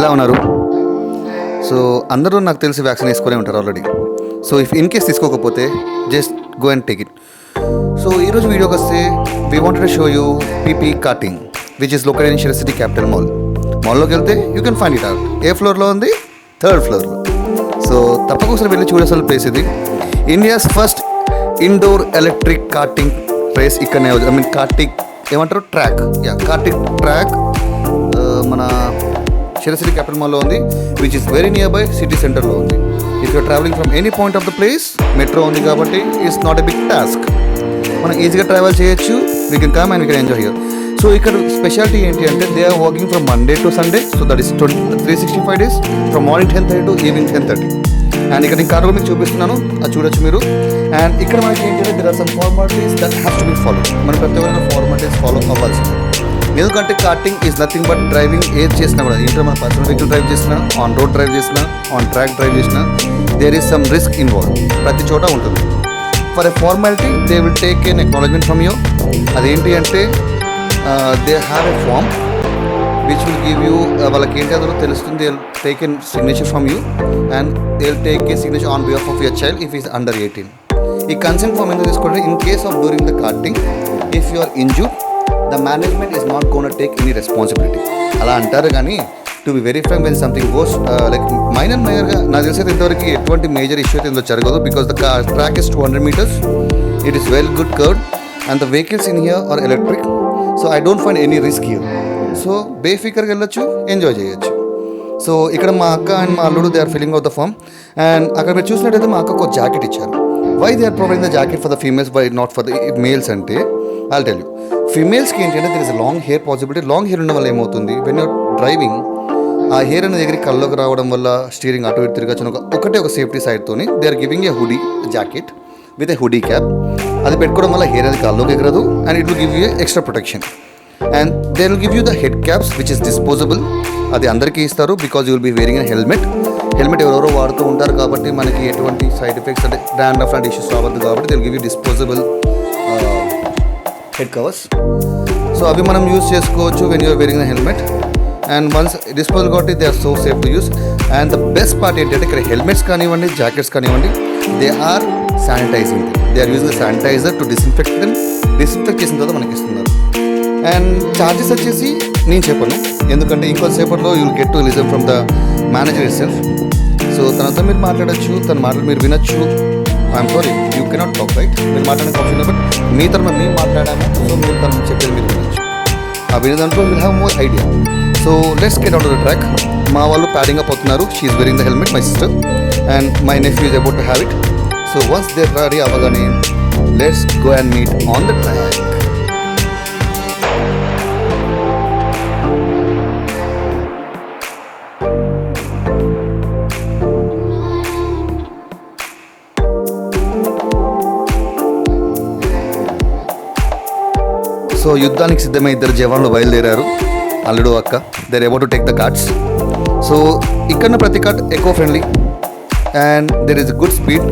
ఎలా ఉన్నారు? సో అందరూ నాకు తెలిసి వ్యాక్సిన్ వేసుకునే ఉంటారు already. So if in case తీసుకోకపోతే just go and take it. So ఈరోజు వీడియోకి వస్తే we wanted to show you PP karting which is located in Sarath City capital mall. మాల్లోకి వెళ్తే you can find it out. ఏ ఫ్లోర్లో ఉంది? 3rd ఫ్లోర్లో. సో తప్పకుండా వెళ్ళి చూడాల్సిన ప్లేస్ ఇది. India's first indoor electric karting race ఇక్కడనే, ఐ మీన్ కార్టింగ్ ఏమంటారు, ట్రాక్, కార్టింగ్ ట్రాక్ మన షిరసిటీ క్యాపిటల్ మాల్లో ఉంది, which is very near by city సెంటర్లో ఉంది. If your travelling from any point of the place, metro ఉంది కాబట్టి it's not a big task. మనం ఈజీగా ట్రావెల్ చేయొచ్చు. We can come and we can enjoy here. So ఇక్కడ speciality ఏంటి అంటే they are working from Monday to Sunday. So that is 365 days from morning 10:30 to evening 10:30. And ఇక్కడ నేను కార్లో మీకు చూపిస్తున్నాను, అది చూడొచ్చు మీరు. అండ్ ఇక్కడ మనకి ఏంటంటే there are some formalities that has to be follow. మనం ప్రతి ఒక్కరైనా ఫార్మాలిటీస్ ఫాలో అవ్వాల్సింది. ఎందుకంటే karting is nothing but driving. ఏది చేసినా కూడా, ఇంట్లో మన పర్సనల్ వెహికల్ డ్రైవ్ చేసినా, ఆన్ రోడ్ డ్రైవ్ చేసినా, ఆన్ ట్రాక్ డ్రైవ్ చేసినా, there is some risk involve. ప్రతి చోట ఉంటుంది. For a formality they will take an acknowledgement from you. అదేంటి అంటే they have a form which will give you, వాళ్ళకి ఏంటి అందులో తెలుస్తుంది. They will take an signature from you and they will take a signature on behalf of your child if is under 18. ఈ consent form ఎందుకు తీసుకోండి? In case of during the karting if you are injured, the management is not gonna take any responsibility. అలా అంటారు కానీ to be very frank when something goes like మైనర్గా నాకు తెలిసేది ఇంతవరకు ఎటువంటి మేజర్ ఇష్యూ అయితే ఇందులో జరగదు. Because the track is 200 meters. It is well good curved and the vehicles in here are electric. So I don't find any risk here. So బేఫికర్గా వెళ్ళొచ్చు, ఎంజాయ్ చేయొచ్చు. సో ఇక్కడ మా అక్క అండ్ మా అల్లుడు they are filling out the form. And అక్కడ మీరు చూసినట్టయితే మా అక్కకు ఒక జాకెట్ ఇచ్చారు. Why they are providing the jacket for the females by not for the males అంటే ఐల్ టెల్ యూ. ఫీమేల్స్కి ఏంటంటే there is a long hair possibility. Long hair ఉండడం వల్ల ఏమవుతుంది, వెన్ యూర్ డ్రైవింగ్ ఆ హెయిర్ అనేది దగ్గరికి కళ్ళలోకి రావడం వల్ల స్టీరింగ్ అటు ఇటు తిరగచ్చు. ఒక సేఫ్టీ సైడ్తోని they are giving a hoodie jacket with a hoodie cap. అది పెట్టుకోవడం వల్ల హెయిర్ అది కళ్ళలోకి ఎగరదు and it will give you extra protection. And they will give you the head caps which is disposable. అది అందరికీ ఇస్తారు because you will be wearing a helmet. Helmet ఎవరెవరో వాడుతూ ఉంటారు కాబట్టి మనకి ఎటువంటి సైడ్ ఎఫెక్ట్స్ అంటే డాండ్రఫ్ లాంటి ఇష్యూస్ రావద్దు కాబట్టి they will give you disposable head covers. So అవి మనం యూస్ చేసుకోవచ్చు when you're wearing the helmet. And once disposal కాబట్టి they are so safe to use. And the best part ఏంటంటే ఇక్కడ హెల్మెట్స్ కానివ్వండి, జాకెట్స్ కానివ్వండి, they are sanitising. They are using sanitiser to disinfect them. Disinfect చేసిన తర్వాత మనకి ఇస్తున్నారు. And charges వచ్చేసి నేను చెప్పను, ఎందుకంటే ఇంకొంతసేపట్లో you will get to listen from the manager itself. So తనతో మీరు మాట్లాడచ్చు, తన మాటలు మీరు వినొచ్చు. I'm sorry you cannot talk right. మీరు మాట్లాడే ఆప్షన్ బట్ మీ తరఫున మేము మాట్లాడాము. సో మీరు తను చెప్పేది మీరు వినొచ్చు. ఆ వినే దాంట్లో will have more idea. So let's get out of the track. మా వాళ్ళు ప్యాడింగ్ అప్ అవుతున్నారు. She is wearing the helmet, my sister, and my nephew is about to have it. So once they ready అవ్వగానే let's go and meet on the track. So యుద్ధానికి సిద్ధమై ఇద్దరు జవాన్లు బయలుదేరారు, అల్లుడు అక్క. They are about to take the karts. So ఇక్కడ ప్రతి kart eco friendly and there is good speed.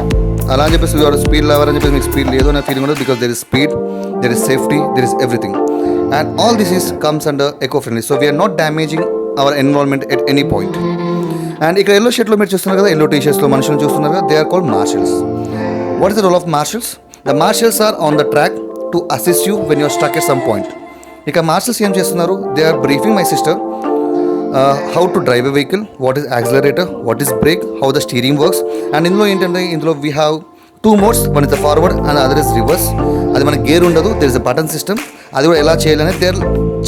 అలా అని చెప్పేసి యూఆర్ స్పీడ్ లవర్ అని చెప్పేసి మీకు స్పీడ్ లేదు అనే ఫీలింగ్ ఉండదు. Because there is speed, there is safety, there is everything. And all this is comes under eco friendly. So we're not damaging our environment at any point. And ఇక్కడ yellow షర్ట్లో మీరు చూస్తున్నారు కదా, yellow టీ షర్ట్స్లో మనుషులను చూస్తున్నారు కదా, they are called marshals. What is the role of marshals? The marshals are on the track to assist you when you're stuck at some point. ఇక మార్షల్స్ ఏం చేస్తున్నారు? They are briefing my sister how to drive a vehicle, what is accelerator, what is brake, how the steering works. And ఇందులో ఏంటంటే ఇందులో we have 2 modes. One is the forward and other is reverse. అది మనకి gear ఉండదు, there is a button system. అది కూడా ఎలా చేయాలనేది దే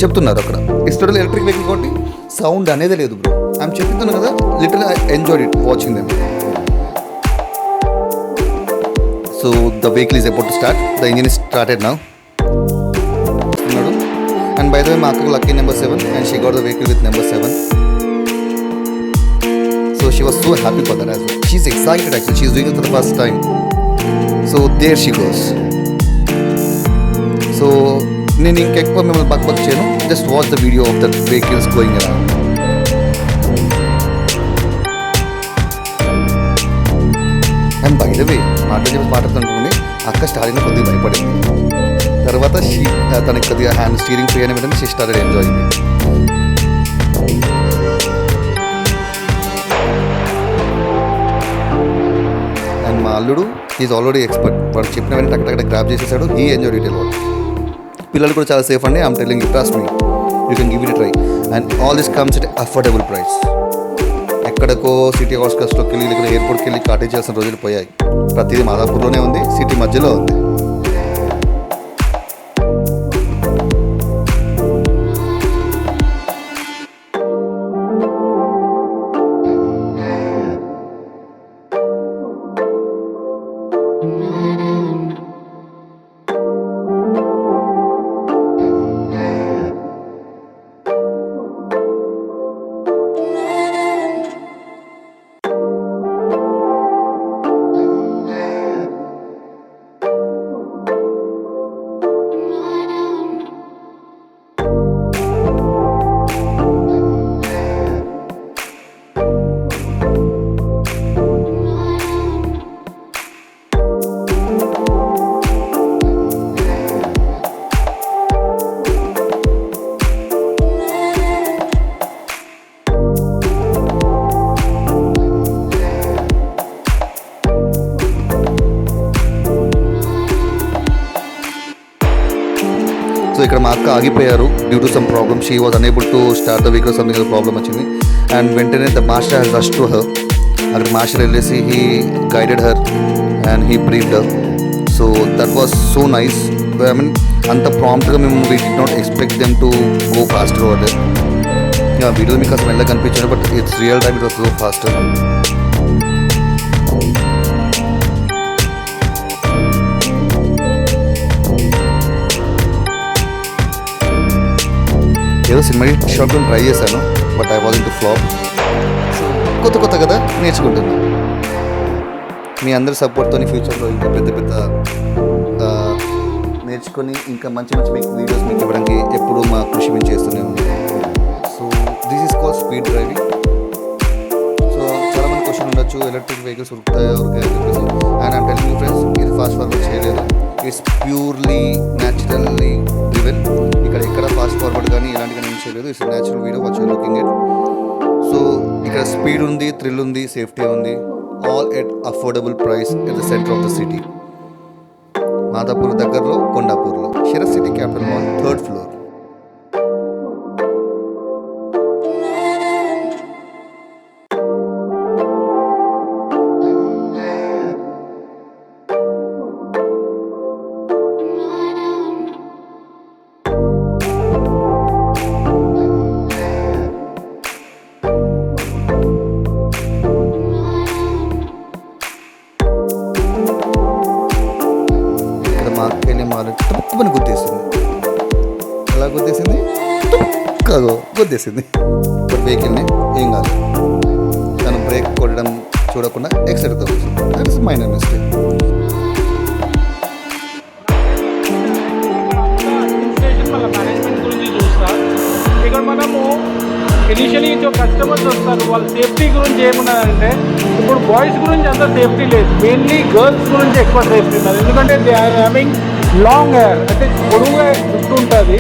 చెప్తున్నారు అక్కడ. ఇట్స్ టోటల్ ఎలక్ట్రిక్ వెహికల్ కాబట్టి సౌండ్ అనేది లేదు బ్రో. ఐఎమ్ చెప్తున్నాను కదా, literally I enjoyed it watching them. So the vehicle is about to start. The engine is started now. And by the way, my akka lucky number 7 and she got the vehicle with number 7. So she was so happy for that as well. She's excited actually. She's doing it for the first time. So there she goes. So నేను ఇంకెక్కువ మిమ్మల్ని బక్ చేయను. Just watch the video of the vehicles going around. And by the way మాట్లాడుతుంటుంది అక్క స్టార్టింగ్లో కొద్దిగా భయపడింది. తర్వాత తనకి కొద్దిగా హ్యాండ్ స్టీరింగ్ ఫ్రీ అయిన వెంటనే షీ స్టార్టెడ్ ఎంజాయింగ్. మా అల్లుడు ఈజ్ ఆల్రెడీ ఎక్స్పర్ట్. వాడు చెప్పినవన్నీ టక్ గ్రాప్ చేసేసాడు. హీ ఎంజాయ్ డీటెయిల్ వాడు. పిల్లలు కూడా చాలా సేఫ్ అండి. I'm telling you, trust me, you can give it try. And all this comes at affordable price. ఎక్కడికో సిటీ అవుట్స్కట్స్లోకి వెళ్ళి ఇక్కడ ఎయిర్పోర్ట్కి వెళ్ళి కాటేజ్ చేసిన రోజులు పోయాయి. ప్రతిదీ మాదాపూర్లోనే ఉంది, సిటీ మధ్యలో ఉంది. సో ఇక్కడ మా అక్క ఆగిపోయారు due to some problem. She was unable to start the vehicle, something problem వచ్చింది. అండ్ వెంటనే the master has rush to her. అక్కడ మాస్టర్ వెళ్ళేసి he guided her and he briefed her. So that was so nice. I mean అంత ప్రాంప్ట్గా మేము we did not expect them to go faster over there. Video మీకు అసలు మెల్లగా కనిపించాడు, but it's real time it was so faster. ఏదో cinema షాప్లో try చేశాను, but I was in to flop. కొత్త కదా నేర్చుకుంటున్నాను. మీ అందరి సపోర్ట్తో ఫ్యూచర్లో ఇంకా పెద్ద నేర్చుకొని ఇంకా మంచి మీకు వీడియోస్ మీకు ఇవ్వడానికి ఎప్పుడూ మా కృషి మేము చేస్తూనే ఉన్నాం. So this is call speed driving. So చాలామంది క్వశ్చన్ ఉండొచ్చు, ఎలక్ట్రిక్ వెహికల్స్ ఉరుకుతాయా చెప్పేసి. And I'm telling you friends, ఇది ఫాస్ట్ ఫార్వర్డ్ చేయలేదు. It's purely naturally driven. ఇక్కడ ఎక్కడ ఫాస్ట్ ఫార్వర్డ్ కానీ ఇలాంటివి నేను చేయలేదు. It's natural video watch you looking at. So ఇక్కడ స్పీడ్ ఉంది, థ్రిల్ ఉంది, సేఫ్టీ ఉంది. All at affordable price at the centre of the city. Madhapur దగ్గరలో కొండాపూర్లో షరత్ city capital mall 3rd floor. తుప్పుని గుద్దేసింది. ఎలా గుద్దేసింది? కాదు గుద్దేసింది. బట్ వెహికల్ని ఏం కాదు. తను బ్రేక్ కొట్టడం చూడకుండా ఎక్సైట్ అవుతుంది. That is minor mistake. Management గురించి చూస్తా. ఇక్కడ మనము ఇనిషియలీ కస్టమర్స్ వస్తారు, వాళ్ళ సేఫ్టీ గురించి ఏమున్నదంటే, ఇప్పుడు బాయ్స్ గురించి అంత సేఫ్టీ లేదు, మెయిన్లీ గర్ల్స్ గురించి ఎక్కువ సేఫ్టీ ఉన్నది. ఎందుకంటే they are having long hair, అంటే పొడుగుగా జుట్టు ఉంటుంది.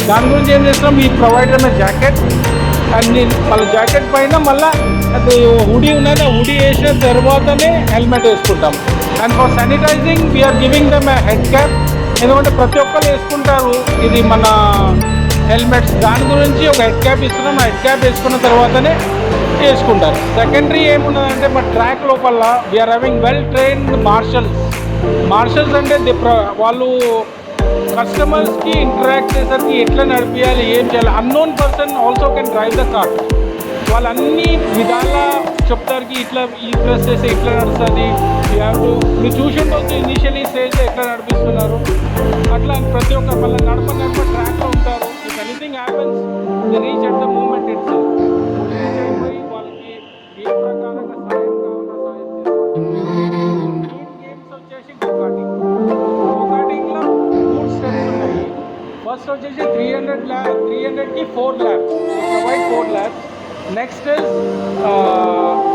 దాని గురించి ఏం చేస్తున్నాం, ఈ ప్రొవైడ్ అయిన జాకెట్ అండ్ మళ్ళీ జాకెట్ పైన మళ్ళీ అది హుడీ ఉన్నది, ఆ హుడీ వేసిన తర్వాతనే హెల్మెట్ వేసుకుంటాం. And for sanitising we're giving them head cap. ఎందుకంటే ప్రతి ఒక్కరు వేసుకుంటారు ఇది మన హెల్మెట్స్. దాని గురించి ఒక హెడ్ క్యాప్ ఇస్తున్నాం. ఆ హెడ్ క్యాప్ వేసుకున్న తర్వాతనే వేసుకుంటారు. సెకండరీ ఏమున్నదంటే మా ట్రాక్ లోపల we're having well trained marshals అంటే వాళ్ళు కస్టమర్స్కి ఇంటరాక్ట్ చేసరికి ఎట్లా నడిపించాలి, ఏం చేయాలి. Unknown person also can drive the car. వాళ్ళు అన్ని విధాలా చెప్తారు, ఇట్లా ఈ ప్రెస్ చేస్తే ఇట్లా నడుస్తుంది. మీరు చూసి ఉండవచ్చు ఇనిషియలీ స్టేజ్ ఎట్లా నడిపిస్తున్నారు. అట్లా ప్రతి ఒక్క మళ్ళీ నడప ట్రాక్లో ఉంటారు. If anything happens they reach at the moment it's reach అయిపోయి వాళ్ళకి ఏ ప్రకారంగా సాయం కావాలో సాయం చేస్తారు. గేమ్స్ వచ్చేసి గోకాటింగ్లో 3 స్టెప్స్ ఉన్నాయి. ఫస్ట్ వచ్చేసి 300కి 4 laps, provide 4 laps. Next is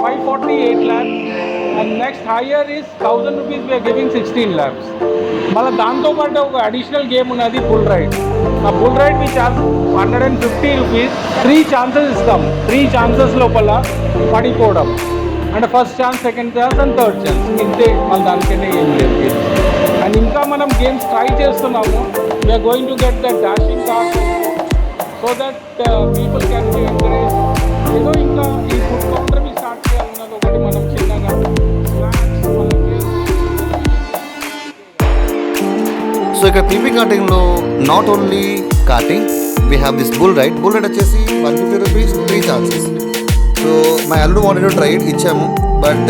548 laps, and next higher is 1000 rupees. We are giving 16 laps. మళ్ళీ దాంతోపాటు ఒక అడిషనల్ గేమ్ ఉన్నది బుల్ రైడ్. ఆ bull ride we charge 150 rupees. 3 chances ఇస్తాం. 3 ఛాన్సెస్ లోపల పడిపోవడం. అంటే first chance, second chance and third chance, ఇంతే. మళ్ళీ దానికైనా ఏం లేదు గేమ్స్. అండ్ ఇంకా మనం గేమ్స్ ట్రై చేస్తున్నాము. We're going to get the dashing cars so that people can be encourage. ఏదో ఇంకా ఈ ఫుడ్ కౌంటర్ మీ స్టార్ట్ చేయాలన్నది ఒకటి. మనం చిన్నగా స్నాక్స్ సో ఇక్కడ పీపీ కార్టింగ్లో not only karting, we have this bull ride. Bull ride వచ్చేసి 150 రూపీస్, 3 ఛాన్సెస్. సో మై అల్లుడు వాంటెడ్ టు ట్రై ఇట్, ఇచ్చాము. But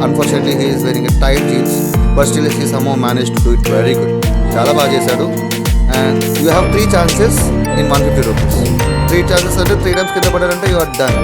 unfortunately he is wearing tight jeans, but still he somehow manage to do it very good. చాలా బాగా చేశాడు. And you have 3 chances in 150 rupees. 3 chances అంటే 3 times కింద పడారంటే you are done.